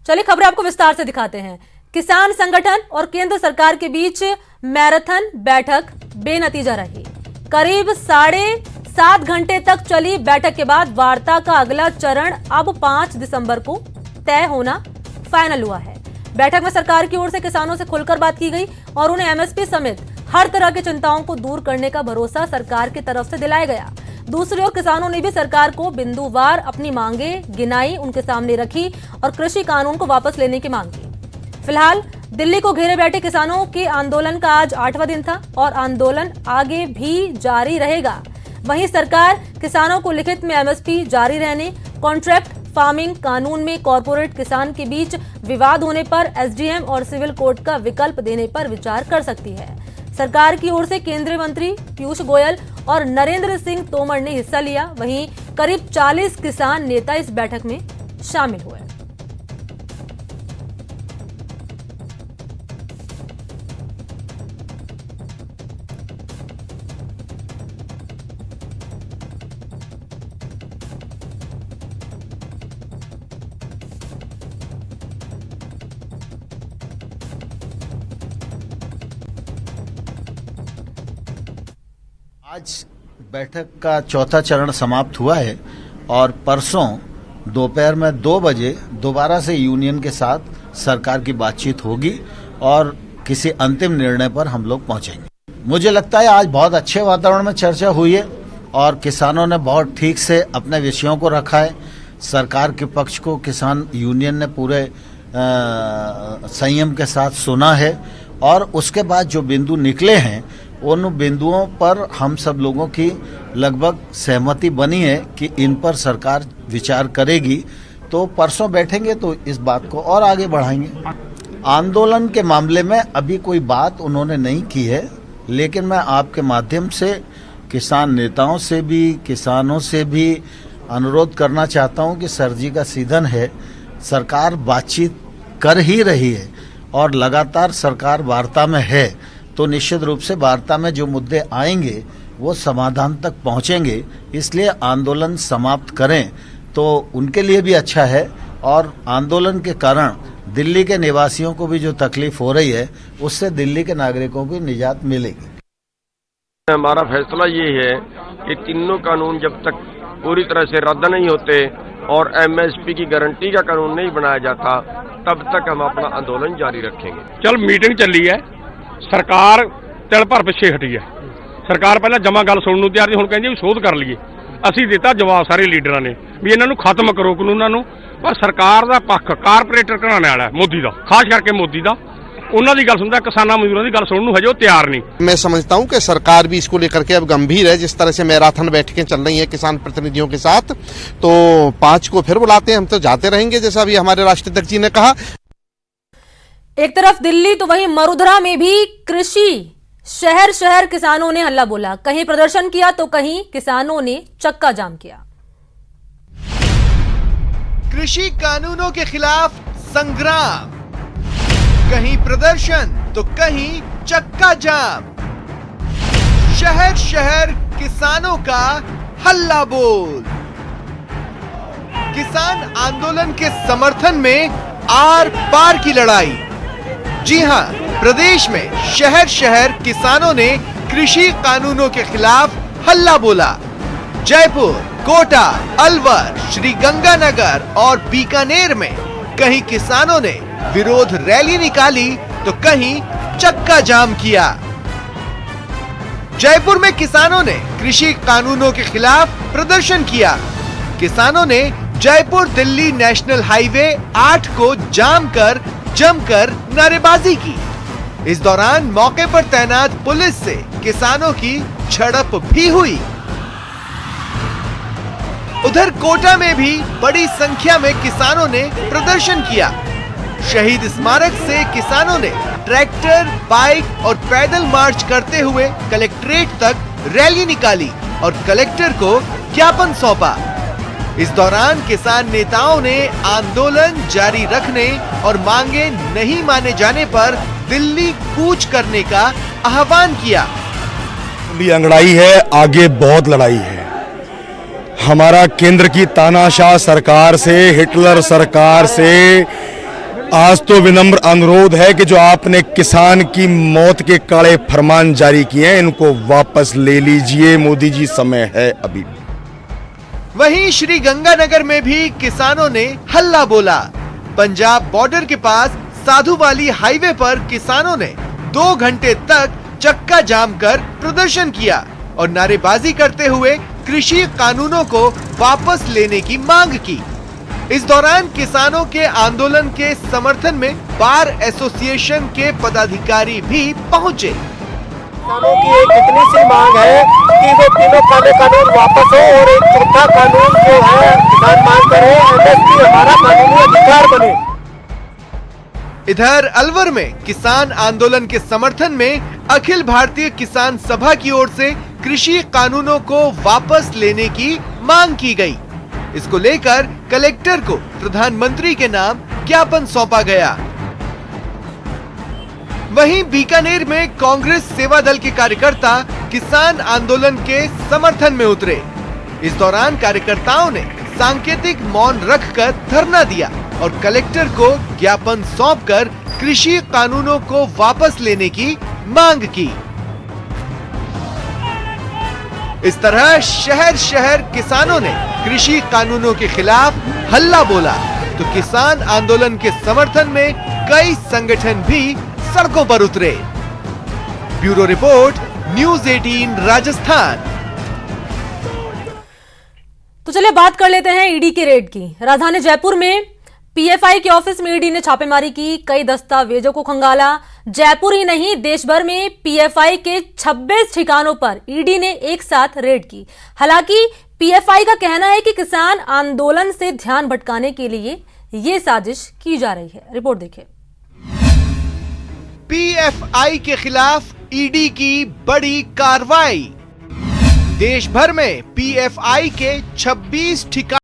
चलिए खबरें आपको विस्तार से दिखाते हैं। किसान संगठन और केंद्र सरकार के बीच मैराथन बैठक बेनतीजा रही। करीब 7.5 घंटे तक चली बैठक के बाद वार्ता का अगला चरण अब 5 दिसंबर को तय होना फाइनल हुआ है। बैठक में सरकार की ओर से किसानों से खुलकर बात की गई और उन्हें एमएसपी समेत हर तरह की चिंताओं को दूर करने का भरोसा सरकार की तरफ से दिलाया गया। दूसरी ओर किसानों ने भी सरकार को बिंदुवार अपनी मांगे गिनाई, उनके सामने रखी और कृषि कानून को वापस लेने की मांग की। फिलहाल दिल्ली को घेरे बैठे किसानों के आंदोलन का आज 8वां दिन था और आंदोलन आगे भी जारी रहेगा। वहीं सरकार किसानों को लिखित में एमएसपी जारी रहने, कॉन्ट्रैक्ट फार्मिंग कानून में कॉर्पोरेट किसान के बीच विवाद होने पर एसडीएम और सिविल कोर्ट का विकल्प देने पर विचार कर सकती है। सरकार की ओर से केंद्रीय मंत्री पीयूष गोयल और नरेंद्र सिंह तोमर ने हिस्सा लिया। वहीं करीब 40 किसान नेता इस बैठक में शामिल हुए। आज बैठक का चौथा चरण समाप्त हुआ है और परसों दोपहर में 2 बजे दोबारा से यूनियन के साथ सरकार की बातचीत होगी और किसी अंतिम निर्णय पर हम लोग पहुंचेंगे। मुझे लगता है आज बहुत अच्छे वातावरण में चर्चा हुई है और किसानों ने बहुत ठीक से अपने विषयों को रखा है। सरकार के पक्ष को किसान यूनियन ने पूरे संयम के साथ सुना है और उसके बाद जो बिंदु निकले हैं उन बिंदुओं पर हम सब लोगों की लगभग सहमति बनी है कि इन पर सरकार विचार करेगी। तो परसों बैठेंगे तो इस बात को और आगे बढ़ाएंगे। आंदोलन के मामले में अभी कोई बात उन्होंने नहीं की है, लेकिन मैं आपके माध्यम से किसान नेताओं से भी किसानों से भी अनुरोध करना चाहता हूं कि सर्दी का सीजन है, सरकार बातचीत कर ही रही है और लगातार सरकार वार्ता में है, तो निश्चित रूप से वार्ता में जो मुद्दे आएंगे वो समाधान तक पहुंचेंगे। इसलिए आंदोलन समाप्त करें तो उनके लिए भी अच्छा है और आंदोलन के कारण दिल्ली के निवासियों को भी जो तकलीफ हो रही है उससे दिल्ली के नागरिकों को निजात मिलेगी। हमारा फैसला ये है कि तीनों कानून जब तक पूरी तरह से रद्द नहीं होते और एमएसपी की गारंटी का कानून नहीं बनाया जाता तब तक हम अपना आंदोलन जारी रखेंगे। चल मीटिंग ਚੱਲੀ ਹੈ, ਸਰਕਾਰ ਤਿਲ ਭਰ ਪਿੱਛੇ ਹਟੀ ਹੈ। ਸਰਕਾਰ ਪਹਿਲਾਂ ਜਮਾ ਗੱਲ ਸੁਣਨ ਨੂੰ ਤਿਆਰ ਸੀ, ਹੁਣ ਕਹਿੰਦੀ ਵੀ ਸੋਧ ਕਰ ਲਈਏ। ਅਸੀਂ ਦਿੱਤਾ ਜਵਾਬ ਸਾਰੇ ਲੀਡਰਾਂ ਨੇ ਵੀ ਇਹਨਾਂ ਨੂੰ ਖਤਮ ਕਰੋ ਕਾਨੂੰਨਾਂ ਨੂੰ, ਪਰ ਸਰਕਾਰ ਦਾ ਪੱਖ ਕਾਰਪੋਰੇਟਰ ਘਰਾਣੇ ਵਾਲਾ ਮੋਦੀ ਦਾ, ਖਾਸ ਕਰਕੇ ਮੋਦੀ ਦਾ, ਉਹਨਾਂ ਦੀ ਗੱਲ ਸੁਣਦਾ, किसानों मजदूरों की गल सुनने ਨੂੰ हजे वो तैयार नहीं। मैं समझता हूं कि सरकार भी इसको लेकर के अब गंभीर है। जिस तरह से मैराथन बैठकें चल रही हैं किसान प्रतिनिधियों के साथ, तो 5 को फिर बुलाते हैं, हम तो जाते रहेंगे जैसा अभी हमारे राष्ट्राध्यक्ष जी ने कहा। एक तरफ दिल्ली तो वहीं मरुधरा में भी कृषि शहर शहर किसानों ने हल्ला बोला। कहीं प्रदर्शन किया तो कहीं किसानों ने चक्का जाम किया। कृषि कानूनों के खिलाफ संग्राम, कहीं प्रदर्शन तो कहीं चक्का जाम। शहर शहर किसानों का हल्ला बोल। किसान आंदोलन के समर्थन में आर पार की लड़ाई। जी हां, प्रदेश में शहर शहर किसानों ने कृषि कानूनों के खिलाफ हल्ला बोला। जयपुर, कोटा, अलवर, श्रीगंगानगर और बीकानेर में कहीं किसानों ने विरोध रैली निकाली तो कहीं चक्का जाम किया। जयपुर में किसानों ने कृषि कानूनों के खिलाफ प्रदर्शन किया। किसानों ने जयपुर दिल्ली नेशनल हाईवे 8 को जाम कर जमकर नारेबाजी की। इस दौरान मौके पर तैनात पुलिस से किसानों की झड़प भी हुई। उधर कोटा में भी बड़ी संख्या में किसानों ने प्रदर्शन किया। शहीद स्मारक से किसानों ने ट्रैक्टर, बाइक और पैदल मार्च करते हुए कलेक्ट्रेट तक रैली निकाली और कलेक्टर को ज्ञापन सौंपा। इस दौरान किसान नेताओं ने आंदोलन जारी रखने और मांगे नहीं माने जाने पर दिल्ली कूच करने का आह्वान किया। भी अंगड़ाई है, आगे बहुत लड़ाई है। हमारा केंद्र की तानाशाह सरकार से, हिटलर सरकार से आज तो विनम्र अनुरोध है कि जो आपने किसान की मौत के कड़े फरमान जारी किए हैं इनको वापस ले लीजिए। मोदी जी, समय है अभी। वहीं श्री गंगानगर में भी किसानों ने हल्ला बोला। पंजाब बॉर्डर के पास साधुवाली हाईवे पर किसानों ने 2 घंटे तक चक्का जाम कर प्रदर्शन किया और नारेबाजी करते हुए कृषि कानूनों को वापस लेने की मांग की। इस दौरान किसानों के आंदोलन के समर्थन में बार एसोसिएशन के पदाधिकारी भी पहुंचे। किसानों की एक इतनी सी मांग है कि वो तीनों काले कानून वापस हो और एक चौथा कानून जो है किसान मांग करे, एमएसपी हमारा कानूनी अधिकार बने। इधर अलवर में किसान आंदोलन के समर्थन में अखिल भारतीय किसान सभा की ओर से कृषि कानूनों को वापस लेने की मांग की गई। इसको लेकर कलेक्टर को प्रधानमंत्री के नाम ज्ञापन सौंपा गया। वहीं बीकानेर में कांग्रेस सेवा दल के कार्यकर्ता किसान आंदोलन के समर्थन में उतरे। इस दौरान कार्यकर्ताओं ने सांकेतिक मौन रखकर धरना दिया और कलेक्टर को ज्ञापन सौंपकर कृषि कानूनों को वापस लेने की मांग की। इस तरह शहर शहर किसानों ने कृषि कानूनों के खिलाफ हल्ला बोला, तो किसान आंदोलन के समर्थन में कई संगठन भी सड़कों पर उतरे। Bureau report, news 18 Rajasthan. तो चलिए बात कर लेते हैं ईडी की रेड की। राजधानी जयपुर में पीएफआई के ऑफिस में ईडी ने छापेमारी की, कई दस्तावेजों को खंगाला। जयपुर ही नहीं, देश भर में पीएफआई के 26 ठिकानों पर ईडी ने एक साथ रेड की। हालांकि पीएफआई का कहना है कि किसान आंदोलन से ध्यान भटकाने के लिए ये साजिश की जा रही है। रिपोर्ट देखिए। पीएफआई के खिलाफ ईडी की बड़ी कार्रवाई। देश भर में पीएफआई के 26 ठिकानों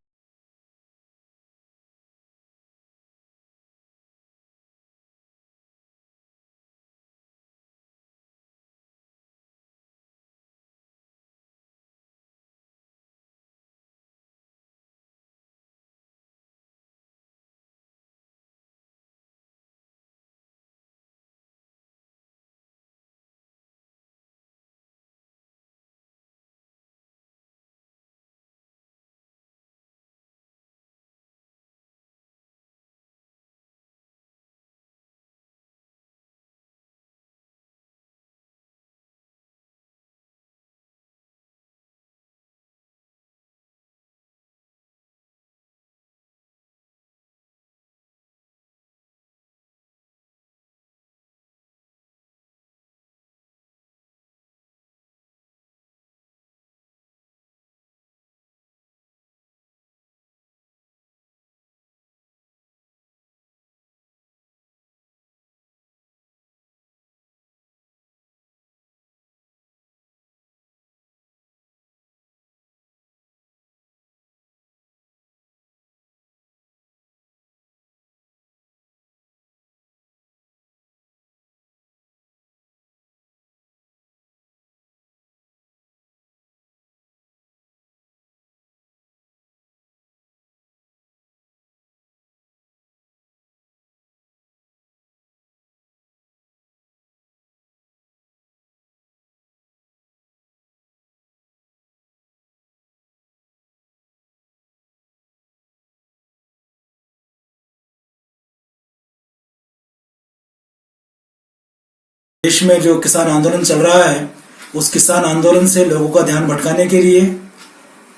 देश में जो किसान आंदोलन चल रहा है उस किसान आंदोलन से लोगों का ध्यान भटकाने के लिए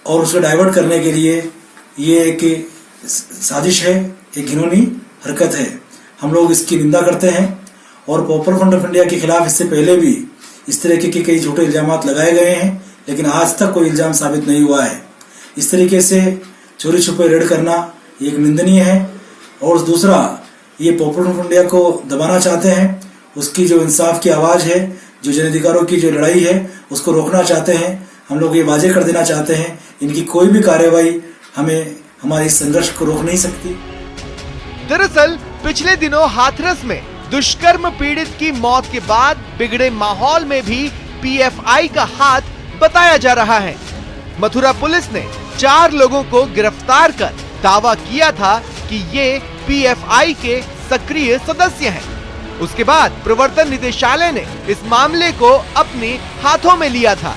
और उसको डाइवर्ट करने के लिए ये एक साजिश है, एक घिनौनी हरकत है। हम लोग इसकी निंदा करते हैं और पॉपुलर फ्रंट ऑफ इंडिया के खिलाफ इससे पहले भी इस तरीके के कई झूठे इल्जाम लगाए गए हैं, लेकिन आज तक कोई इल्जाम साबित नहीं हुआ है। इस तरीके से चोरी छुपे रेड करना एक निंदनीय है। और दूसरा, ये पॉपुलर फ्रंट ऑफ इंडिया को दबाना चाहते हैं, उसकी जो इंसाफ की आवाज है, जो जन अधिकारों की जो लड़ाई है, उसको रोकना चाहते हैं। हम लोग ये वाजे कर देना चाहते हैं, इनकी कोई भी कार्रवाई हमें हमारे संघर्ष को रोक नहीं सकती। दरअसल पिछले दिनों हाथरस में दुष्कर्म पीड़ित की मौत के बाद बिगड़े माहौल में भी पीएफआई का हाथ बताया जा रहा है। मथुरा पुलिस ने 4 लोगों को गिरफ्तार कर दावा किया था कि ये पीएफआई के सक्रिय सदस्य हैं। उसके बाद प्रवर्तन निदेशालय ने इस मामले को अपने हाथों में लिया था।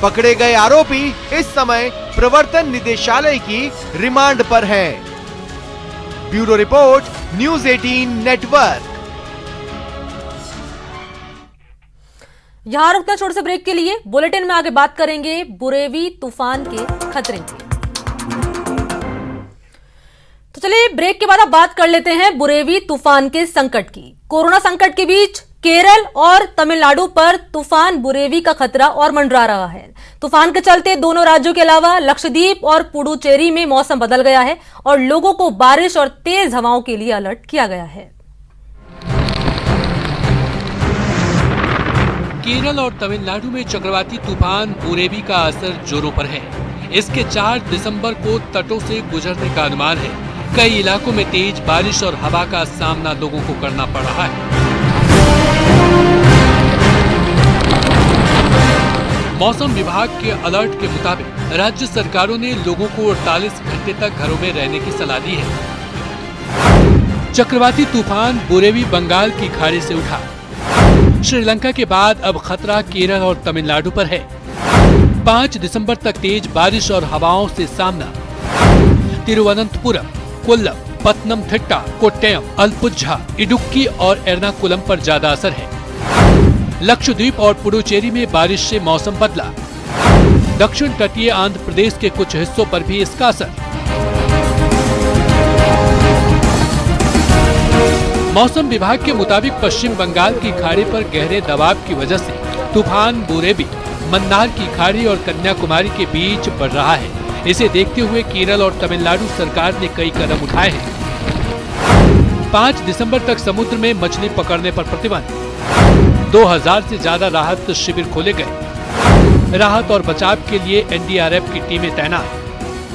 पकड़े गए आरोपी इस समय प्रवर्तन निदेशालय की रिमांड पर है। Bureau report, news 18 network. यहां रुकना, छोटे से ब्रेक के लिए। बुलेटिन में आगे बात करेंगे बुरेवी तूफान के खतरे की। तो चलिए ब्रेक के बाद अब बात कर लेते हैं बुरेवी तूफान के संकट की। कोरोना संकट के बीच केरल और तमिलनाडु पर तूफान बुरेवी का खतरा और मंडरा रहा है। तूफान के चलते दोनों राज्यों के अलावा लक्षद्वीप और पुडुचेरी में मौसम बदल गया है और लोगों को बारिश और तेज हवाओं के लिए अलर्ट किया गया है। केरल और तमिलनाडु में चक्रवाती तूफान बुरेवी का असर जोरों पर है। इसके 4 दिसंबर को तटों से गुजरने का अनुमान है। कई इलाकों में तेज बारिश और हवा का सामना लोगों को करना पड़ रहा है। मौसम विभाग के अलर्ट के मुताबिक राज्य सरकारों ने लोगों को 48 घंटे तक घरों में रहने की सलाह दी है। चक्रवाती तूफान बुरेवी बंगाल की खाड़ी से उठा। श्रीलंका के बाद अब खतरा केरल और तमिलनाडु पर है। 5 दिसंबर तक तेज बारिश और हवाओं से सामना। तिरुवनंतपुरम, कोल्लम, पत्तनमथिट्टा, कोट्टयम, अल्पुझा, इडुक्की और एर्नाकुलम पर ज्यादा असर है। लक्षद्वीप और पुडुचेरी में बारिश से मौसम बदला। दक्षिण तटीय आंध्र प्रदेश के कुछ हिस्सों पर भी इसका असर। मौसम विभाग के मुताबिक पश्चिम बंगाल की खाड़ी पर गहरे दबाव की वजह से तूफान बुरेवी मन्नार की खाड़ी और कन्याकुमारी के बीच बढ़ रहा है। इसे देखते हुए केरल और तमिलनाडु सरकार ने कई कदम उठाए हैं। 5 दिसंबर तक समुद्र में मछली पकड़ने पर प्रतिबंध। 2000 से ज्यादा राहत शिविर खोले गए। राहत और बचाव के लिए एनडीआरएफ की टीमें तैनात।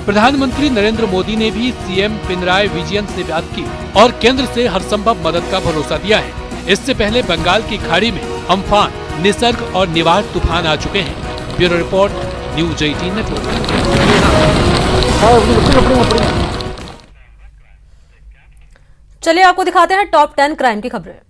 प्रधानमंत्री नरेंद्र मोदी ने भी सीएम पिनराई विजयन से बात की और केंद्र से हर संभव मदद का भरोसा दिया है। इससे पहले बंगाल की खाड़ी में अम्फान, निसर्ग और निवार तूफान आ चुके हैं। Bureau report, news 18 network. चलिए आपको दिखाते हैं टॉप 10 क्राइम की खबरें।